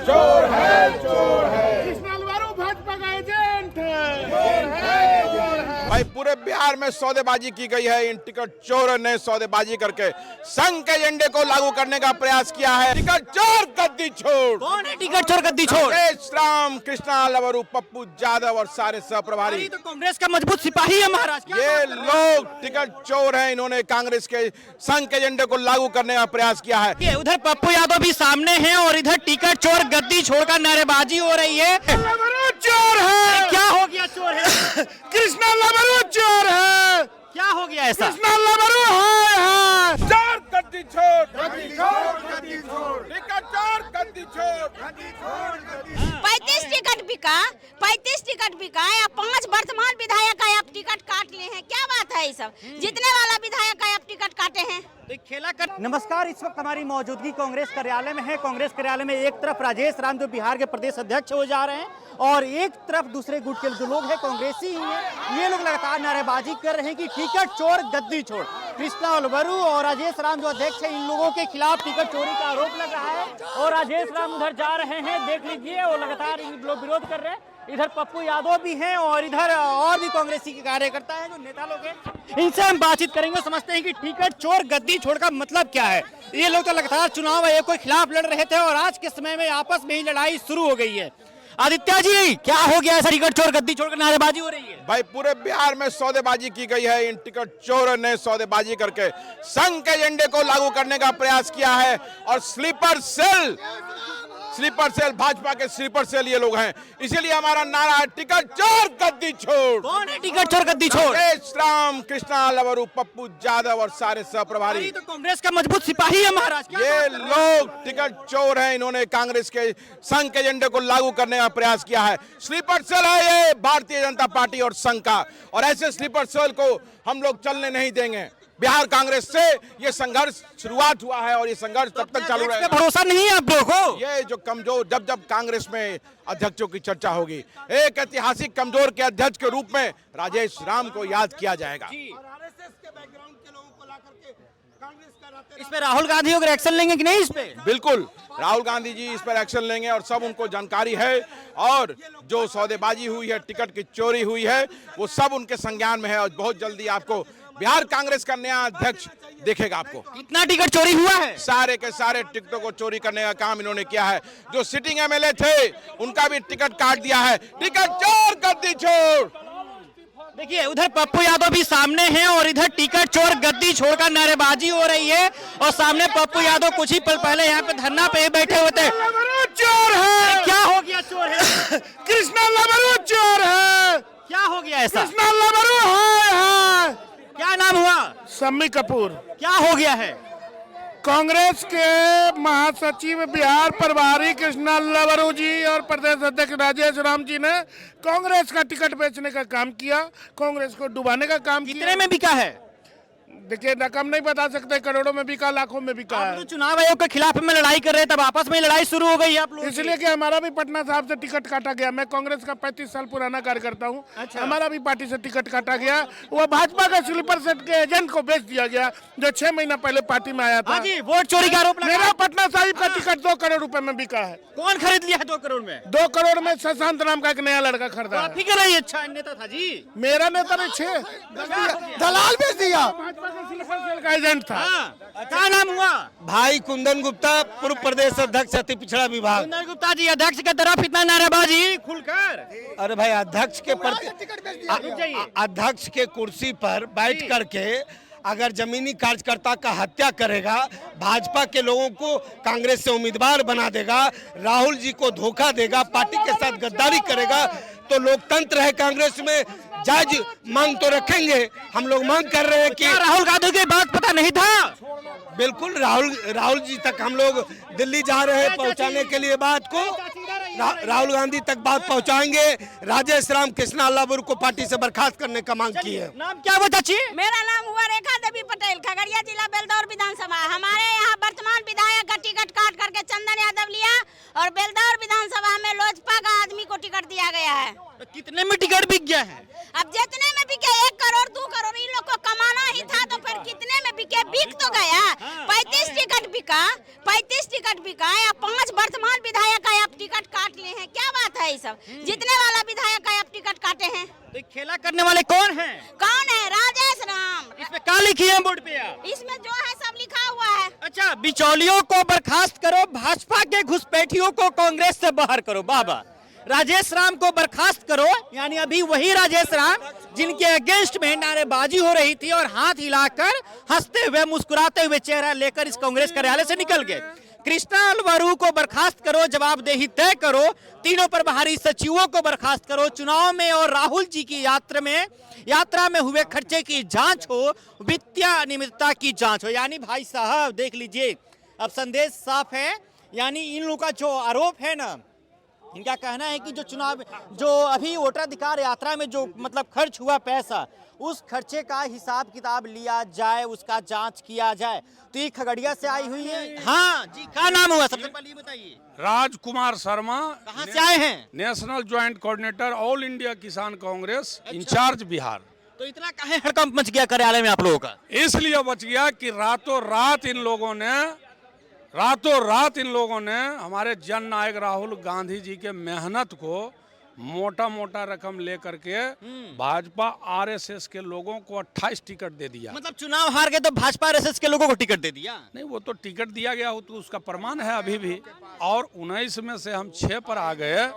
चोर है, चोर है। कृष्णा लवारू भाजपा का एजेंट है। भाई पूरे बिहार में सौदेबाजी की गई है। इन टिकट चोरों ने सौदेबाजी करके संघ के एजेंडे को लागू करने का प्रयास किया है। टिकट चोर गद्दी छोड़। कौन है टिकट चोर गद्दी छोड़? राजेश राम, कृष्णा लवरू, पप्पू यादव और सारे सहप्रभारी। तो कांग्रेस का मजबूत सिपाही है महाराज। क्या ये लोग टिकट चोर हैं। इन्होंने कांग्रेस के संघ के एजेंडे को लागू करने का प्रयास किया है। ये उधर पप्पू यादव भी सामने हैं और इधर टिकट चोर गद्दी छोड़कर नारेबाजी हो रही है। लवारू चोर है। क्या हो गया चोर है? कृष्णा लवारू चोर है। क्या हो गया ऐसा? कृष्णा लवारू है। चोर गद्दी छोड़, गद्दी छोड़, गद्दी छोड़, टिकट चोर गद्दी छोड़, गद्दी छोड़, गद्दी छोड़। 35 टिकट बिका या 5 वर्तमान विधायक का आप टिकट काट ले हैं। क्या बात है ये सब? जीतने वाला विधायक का आप टिकट काटे हैं। खेला कर। नमस्कार, इस वक्त हमारी मौजूदगी कांग्रेस कार्यालय में है। कांग्रेस कार्यालय में एक तरफ राजेश राम जो बिहार के प्रदेश अध्यक्ष हो जा रहे हैं और एक तरफ दूसरे गुट के जो लोग हैं कांग्रेसी ही हैं। ये लोग लगातार नारेबाजी कर रहे हैं कि टिकट चोर गद्दी छोड़। कृष्णा लवारू और राजेश राम जो अध्यक्ष है, इन लोगों के खिलाफ टिकट चोरी का आरोप लग रहा है और राजेश राम उधर जा रहे हैं, देख लीजिए, और लगातार इन लोग विरोध कर रहे हैं। इधर पप्पू यादव भी हैं और इधर और भी कांग्रेसी के कार्यकर्ता हैं जो नेता लोग हैं। इनसे हम बातचीत करेंगे, समझते हैं कि टिकट चोर गद्दी छोड़ का मतलब क्या है। ये लोग तो लगातार चुनाव आयोग के खिलाफ लड़ रहे थे और आज के समय में आपस में ही लड़ाई शुरू हो गई है। आदित्य जी, क्या हो गया ऐसा? टिकट चोर गद्दी छोड़ कर नारेबाजी हो रही है। भाई पूरे बिहार में सौदेबाजी की गई है। इन टिकट चोरों ने सौदेबाजी करके संघ के एजेंडे को लागू करने का प्रयास किया है और स्लीपर सेल भाजपा के स्लीपर सेल ये लोग हैं। इसीलिए हमारा नारा है टिकट चोर गद्दी छोड़। कौन है टिकट चोर गद्दी छोड़? राजेश राम, कृष्णा लवरू, पप्पू यादव और सारे सहप्रभारी। तो कांग्रेस का मजबूत सिपाही है महाराज। क्या ये लोग टिकट चोर हैं। इन्होंने कांग्रेस के संघ के एजेंडे को लागू करने का प्रयास किया है। स्लीपर सेल है ये भारतीय जनता पार्टी और संघ का, और ऐसे स्लीपर सेल को हम लोग चलने नहीं देंगे। बिहार कांग्रेस से ये संघर्ष शुरुआत हुआ है और ये संघर्ष तब तक चालू रहेगा। भरोसा नहीं है आप लोगों को? ये जो कमजोर, जब कांग्रेस में अध्यक्षों की चर्चा होगी, एक ऐतिहासिक कमजोर के अध्यक्ष के रूप में राजेश राम को याद किया जाएगा। इस पे राहुल गांधी अगर एक्शन लेंगे कि नहीं? इस पे बिल्कुल राहुल गांधी जी इस पर एक्शन लेंगे और सब उनको जानकारी है। और जो सौदेबाजी हुई है, टिकट की चोरी हुई है, वो सब उनके संज्ञान में है और बहुत जल्दी आपको बिहार कांग्रेस का नया अध्यक्ष देखेगा। आपको कितना टिकट चोरी हुआ है? सारे के सारे टिकटों को चोरी करने का काम इन्होंने किया है। जो सिटिंग एमएलए थे उनका भी टिकट काट दिया है। टिकट चोर गद्दी छोड़। देखिए, उधर पप्पू यादव भी सामने हैं और इधर टिकट चोर गद्दी छोड़कर नारेबाजी हो रही है और सामने पप्पू यादव कुछ ही पल पहले यहाँ पे धरना पे बैठे हुए थे। चोर है। क्या हो गया चोर है? कृष्णा लवारू चोर है। क्या हो गया ऐसा? कृष्णा लवारू है। क्या नाम हुआ? सम्मी कपूर। क्या हो गया है? कांग्रेस के महासचिव बिहार प्रभारी कृष्णा लवारू जी और प्रदेश अध्यक्ष राजेश राम जी ने कांग्रेस का टिकट बेचने का काम किया, कांग्रेस को डुबाने का काम किया। कितने में बिका है? देखिए, रकम नहीं बता सकते, करोड़ों में बिका, लाखों में बिका आप है। तो चुनाव आयोग के खिलाफ में लड़ाई कर रहे हैं, तब आपस में लड़ाई शुरू हो गई है आप लोग। इसलिए कि हमारा भी पटना साहब से टिकट काटा गया। मैं कांग्रेस का 35 साल पुराना कार्यकर्ता हूँ। अच्छा। हमारा भी पार्टी से टिकट काटा गया। वो भाजपा का स्लीपर सेट के एजेंट को बेच दिया गया, जो 6 महीना पहले पार्टी में आया था। हाँ जी, वोट चोरी का आरोप लगा। मेरा पटना साहिब का टिकट 2 करोड़ रुपए में बिका है। कौन खरीद लिया है 2 करोड़ में? 2 करोड़ में शशांत नाम का एक नया लड़का खरीदा आप है। ही का रही अच्छा नेता था जी। मेरा नेता ने 6 दलाल बेच दिया। भाजपा का स्लीपर सेल का एजेंट था। हाँ, क्या नाम हुआ? भाई कुंदन गुप्ता, पूर्व प्रदेश अध्यक्ष अति पिछड़ा विभाग। कुंदन गुप्ता जी, अध्यक्ष की तरफ इतना नारेबाजी खुलकर। अरे भाई, अध्यक्ष के प्रति अध्यक्ष के कुर्सी पर बैठ करके अगर जमीनी कार्यकर्ता का हत्या करेगा, भाजपा के लोगों को कांग्रेस से उम्मीदवार बना देगा, राहुल जी को धोखा देगा, पार्टी के साथ गद्दारी करेगा, तो लोकतंत्र है कांग्रेस में, जायज मांग तो रखेंगे। हम लोग मांग कर रहे हैं कि राहुल गांधी की बात पता नहीं था। बिल्कुल राहुल जी तक हम लोग दिल्ली जा रहे हैं पहुंचाने के लिए बात को। राहुल गांधी तक बात पहुंचाएंगे। राजेश राम, कृष्णा लवारू को पार्टी से बर्खास्त करने का मांग की है। नाम क्या वो चाची? मेरा नाम हुआ रेखा देवी पटेल, खगड़िया जिला बेलदौर विधानसभा। हमारे यहाँ वर्तमान विधायक का टिकट काट करके चंदन यादव लिया और बेलदौर विधानसभा में लोजपा का आदमी को टिकट दिया गया है। तो कितने में टिकट बिक गया है? अब जितने में बिके 1 करोड़ 2 करोड़, इन लोग को कमाना ही था, तो फिर कितने में बिके? बिक तो गया। 35 टिकट बिका या 5 वर्तमान विधायक का आप सब। जीतने वाला विधायक का आप टिकट काटे हैं। तो खेला करने वाले कौन हैं? कौन है? राजेश राम। इसमें क्या लिखी है बोर्ड पे आप? इसमें जो है सब लिखा हुआ है। अच्छा, बिचौलियों को बर्खास्त करो, भाजपा के घुसपैठियों को कांग्रेस से बाहर करो। बाबा राजेश राम को बर्खास्त करो, यानी अभी वही राजेश राम जिनके अगेंस्ट में नारेबाजी हो रही थी और हाथ हिलाकर हंसते हुए मुस्कुराते हुए चेहरा लेकर इस कांग्रेस कार्यालय से निकल गए। कृष्णा अलवरू को बर्खास्त करो, जवाबदेही तय करो, तीनों प्रभारी सचिवों को बर्खास्त करो, चुनाव में और राहुल जी की यात्रा में हुए खर्चे की जांच हो, वित्तीय अनियमितता की जांच हो। यानी भाई साहब देख लीजिए, अब संदेश साफ है। यानी इन लोगों का जो आरोप है ना, इनका कहना है कि जो अभी वोटराधिकार यात्रा में जो मतलब खर्च हुआ पैसा, उस खर्चे का हिसाब किताब लिया जाए, उसका जांच किया जाए। तो ये खगड़िया से आई हुई है। हाँ जी, क्या नाम हुआ सबसे पहले ये बताइए। राजकुमार शर्मा, कहाँ से आए हैं? National joint coordinator, all India किसान कांग्रेस, इंचार्ज बिहार। तो इतना काहे हड़कंप मच गया कार्यालय में आप लोगों का? इसलिए बच गया कि रातों रात इन लोगों ने हमारे जन नायक राहुल गांधी जी के मेहनत को मोटा मोटा रकम लेकर के भाजपा आरएसएस के लोगों को 28 टिकट दे दिया। मतलब चुनाव हार गए तो भाजपा आरएसएस के लोगों को टिकट दे दिया? नहीं, वो तो टिकट दिया गया हो तो उसका प्रमाण है अभी भी। और 19 में से हम 6 पर आ गए,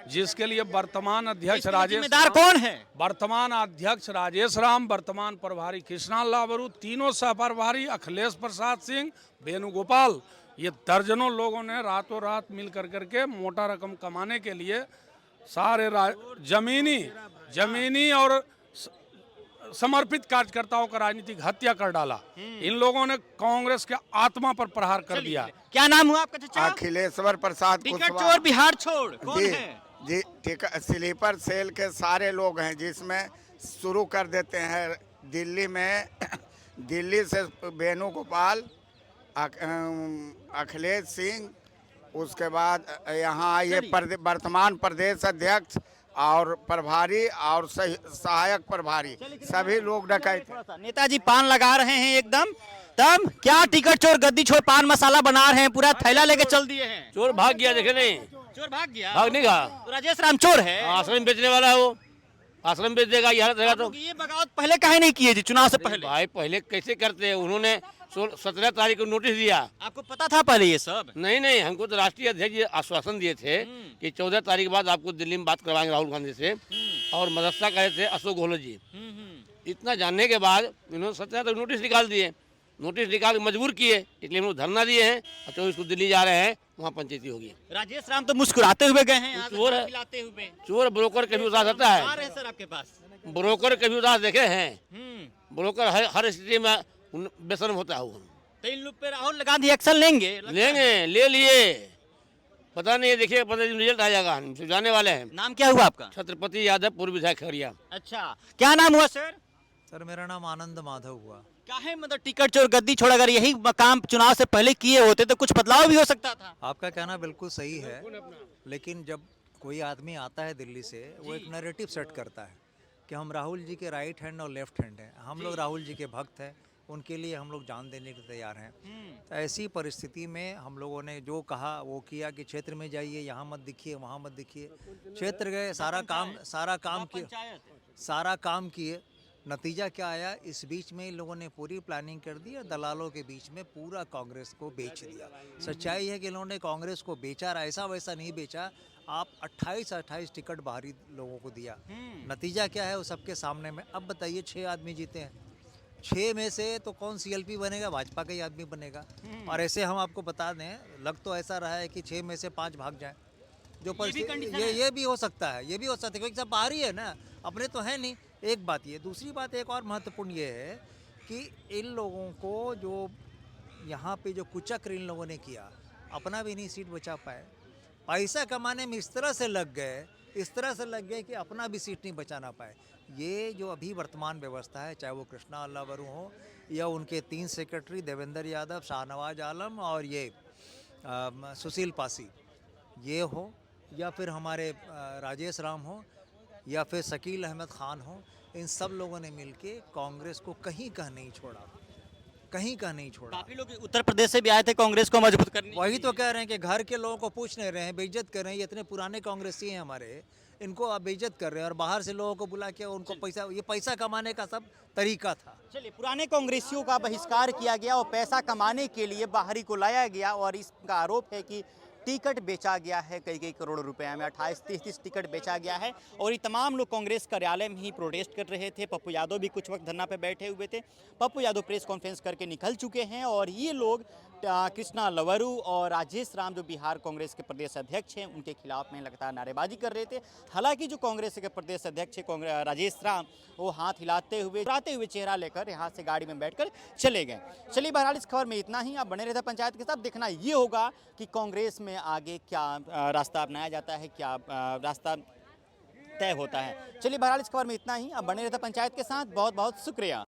जिसके लिए वर्तमान अध्यक्ष जिम्मेदार कौन है? वर्तमान अध्यक्ष राजेश राम, वर्तमान प्रभारी कृष्णा अलवरू, तीनों सह प्रभारी अखिलेश प्रसाद सिंह, वेणुगोपाल, ये दर्जनों लोगों ने रातों रात मिल करके मोटा रकम कमाने के लिए सारे जमीनी और समर्पित कार्यकर्ताओं का राजनीतिक हत्या कर डाला। इन लोगों ने कांग्रेस के आत्मा पर प्रहार कर दिया। क्या नाम हुआ आपका चाचा? अखिलेश्वर प्रसाद टिकट चोर बिहार छोड़ कौन जी, है? जी, स्लीपर सेल के सारे लोग हैं, जिसमें शुरू कर देते हैं दिल्ली से वेणुगोपाल, अखिलेश सिंह, उसके बाद यहाँ ये वर्तमान प्रदेश अध्यक्ष और प्रभारी और सहायक प्रभारी सभी लोग डकैत। नेताजी पान लगा रहे हैं एकदम, तब क्या टिकट चोर गद्दी छोड़ पान मसाला बना रहे हैं, पूरा थैला लेके चल दिए हैं। चोर भाग गया, देखे नहीं? चोर भाग गया? भाग नहीं गया। तो राजेश राम चोर है? आश्रम बेचने वाला है वो, आश्रम बेच देगा। ये हालत रहेगा तो ये बगावत पहले काहे नहीं किए जी चुनाव से पहले? भाई पहले कैसे करते हैं? उन्होंने 17 तारीख को नोटिस दिया। आपको पता था पहले ये सब? नहीं, हमको तो राष्ट्रीय अध्यक्ष जी आश्वासन दिए थे कि 14 तारीख बाद आपको दिल्ली में बात करवाएंगे राहुल गांधी से, और मदरसा करे थे अशोक गहलोत जी। इतना जानने के बाद इन्होंने 17 तक नोटिस निकाल दिए, नोटिस निकाल के मजबूर किए, इसलिए हम लोग धरना दिए हैं। 24 को दिल्ली जा रहे हैं, वहाँ पंचायती होगी। राजेश राम तो मुस्कुराते हुए गए हैं, चोर है, चोर ब्रोकर कभी उदास रहता है? सर आपके पास ब्रोकर कभी उदास देखे हैं? ब्रोकर हर स्थिति में बेशर्म होता है। तो इन लोग पे राहुल गांधी एक्शन लेंगे? ले लिए, पता नहीं, देखिए 15 दिन रिजल्ट आ जाएगा, जाने वाले हैं। नाम क्या हुआ आपका? छत्रपति यादव, पूर्व विधायक खगड़िया। अच्छा, क्या नाम हुआ सर? सर मेरा नाम आनंद माधव हुआ। क्या है मतलब टिकट चोर गद्दी छोड़, अगर यही काम चुनाव से पहले किए होते तो कुछ बदलाव भी हो सकता था। आपका कहना बिल्कुल सही है, लेकिन जब कोई आदमी आता है दिल्ली से, वो एक नैरेटिव सेट करता है कि हम राहुल जी के राइट हैंड और लेफ्ट हैंड हैं, हम लोग राहुल जी के भक्त हैं, उनके लिए हम लोग जान देने के तैयार हैं। तो ऐसी परिस्थिति में हम लोगों ने जो कहा वो किया कि क्षेत्र में जाइए, यहाँ मत दिखिए, वहाँ मत दिखिए। क्षेत्र गए, सारा काम किए, नतीजा क्या आया? इस बीच में इन लोगों ने पूरी प्लानिंग कर दी और दलालों के बीच में पूरा कांग्रेस को बेच दिया। सच्चाई है कि इन्होंने कांग्रेस को बेचा, ऐसा वैसा नहीं बेचा। आप 28 टिकट बाहरी लोगों को दिया, नतीजा क्या है वो सबके सामने में। अब बताइए, 6 आदमी जीते हैं, 6 में से तो कौन सीएलपी बनेगा? भाजपा का ही आदमी बनेगा। और ऐसे हम आपको बता दें, लग तो ऐसा रहा है कि 6 में से 5 भाग जाएं। जो ये भी हो सकता है, ये भी हो सकता है, क्योंकि सब बाहरी है ना, अपने तो है नहीं। एक बात ये, दूसरी बात एक और महत्वपूर्ण ये है कि इन लोगों को जो यहाँ पे जो कुचक्र इन लोगों ने किया, अपना भी नहीं सीट बचा पाए, पैसा कमाने में इस तरह से लग गए कि अपना भी सीट नहीं बचाना पाए। ये जो अभी वर्तमान व्यवस्था है, चाहे वो कृष्णा अलवरू हो या उनके 3 सेक्रेटरी देवेंद्र यादव, शाहनवाज आलम और ये सुशील पासी, ये हो या फिर हमारे राजेश राम हो या फिर शकील अहमद खान हो, इन सब लोगों ने मिलके कांग्रेस को कहीं नहीं छोड़ा, कहीं का नहीं छोड़ा। काफी लोग उत्तर प्रदेश से भी आए थे कांग्रेस को मजबूत करने। वही तो कह रहे हैं कि घर के लोगों को पूछ नहीं रहे हैं, बेइज्जत कर रहे हैं। ये इतने पुराने कांग्रेसी हैं हमारे, इनको आप बेइज्जत कर रहे हैं और बाहर से लोगों को बुला के उनको पैसा, ये पैसा कमाने का सब तरीका था। चलिए, पुराने कांग्रेसियों का बहिष्कार किया गया और पैसा कमाने के लिए बाहरी को लाया गया और इसका आरोप है कि टिकट बेचा गया है कई करोड़ रुपए में, 28-30 टिकट बेचा गया है। और ये तमाम लोग कांग्रेस कार्यालय में ही प्रोटेस्ट कर रहे थे। पप्पू यादव भी कुछ वक्त धरना पे बैठे हुए थे। पप्पू यादव प्रेस कॉन्फ्रेंस करके निकल चुके हैं और ये लोग कृष्णा लवरू और राजेश राम जो बिहार कांग्रेस के प्रदेश अध्यक्ष हैं उनके खिलाफ में लगातार नारेबाजी कर रहे थे। हालांकि जो कांग्रेस के प्रदेश अध्यक्ष है राजेश राम, वो हाथ हिलाते हुए चेहरा लेकर यहाँ से गाड़ी में बैठकर चले गए। चलिए, बहरहाल इस खबर में इतना ही। आप बने रहते पंचायत के साथ। देखना ये होगा कि कांग्रेस में आगे क्या रास्ता अपनाया जाता है, क्या रास्ता तय होता है। चलिए, बहरहाल इस खबर में इतना ही। आप बने रहते पंचायत के साथ। बहुत बहुत शुक्रिया।